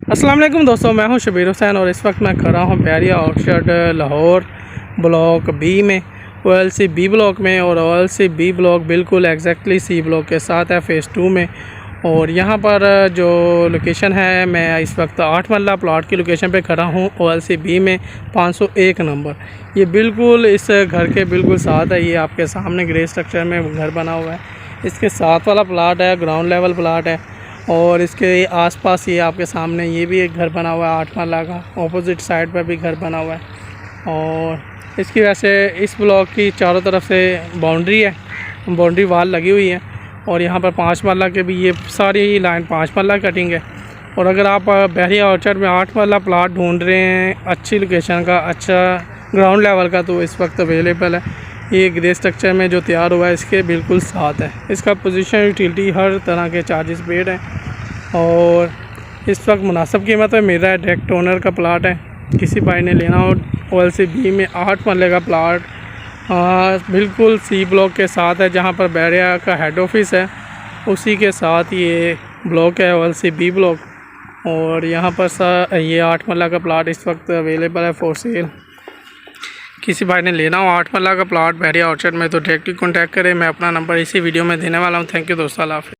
अस्सलाम वालेकुम दोस्तों, मैं हूं शबीर हुसैन और इस वक्त मैं खड़ा हूं बहरिया ऑर्चर्ड लाहौर ब्लॉक बी में, OLC बी ब्लॉक में। और OLC बी ब्लॉक बिल्कुल एग्जैक्टली सी ब्लॉक के साथ है फ़ेज़ 2 में। और यहाँ पर जो लोकेशन है, मैं इस वक्त 8 मरला प्लाट की लोकेशन पे खड़ा हूँ OLC बी में, 501 नंबर। ये बिल्कुल इस घर के बिल्कुल साथ है। ये आपके सामने ग्रे स्ट्रक्चर में घर बना हुआ है। इसके साथ वाला प्लाट है, ग्राउंड लेवल प्लाट है। और इसके आसपास ये आपके सामने ये भी एक घर बना हुआ है 8 मरला का। ऑपोजिट साइड पर भी घर बना हुआ है। और इसकी वजह से इस ब्लॉक की चारों तरफ से बाउंड्री है, बाउंड्री वाल लगी हुई है। और यहाँ पर 5 मरला के भी ये सारी लाइन 5 मरला कटिंग है। और अगर आप बहरिया ऑर्चर्ड में 8 मरला प्लाट ढूंढ रहे हैं अच्छी लोकेशन का, अच्छा ग्राउंड लेवल का, तो इस वक्त अवेलेबल है। ये ग्रे स्ट्रक्चर में जो तैयार हुआ है इसके बिल्कुल साथ है। इसका पोजीशन, यूटिलिटी, हर तरह के चार्जेस पेड हैं। और इस वक्त मुनासिब कीमत में मिल रहा है। डायरेक्ट ओनर का प्लाट है। किसी भाई ने लेना हो OLC बी में 8 मरले का प्लाट बिल्कुल सी ब्लॉक के साथ है, जहाँ पर बहरिया का हेड ऑफिस है, उसी के साथ ये ब्लॉक है OLC बी ब्लॉक। और यहाँ पर ये 8 मरला का प्लाट इस वक्त अवेलेबल है फॉर सेल। किसी भाई ने लेना हो 8 मरला का प्लाट बहरिया ऑर्चर्ड में तो डायरेक्टली कॉन्टैक्ट करें। मैं अपना नंबर इसी वीडियो में देने वाला हूँ। थैंक यू दोस्तों, अल्लाह हाफ़िज़।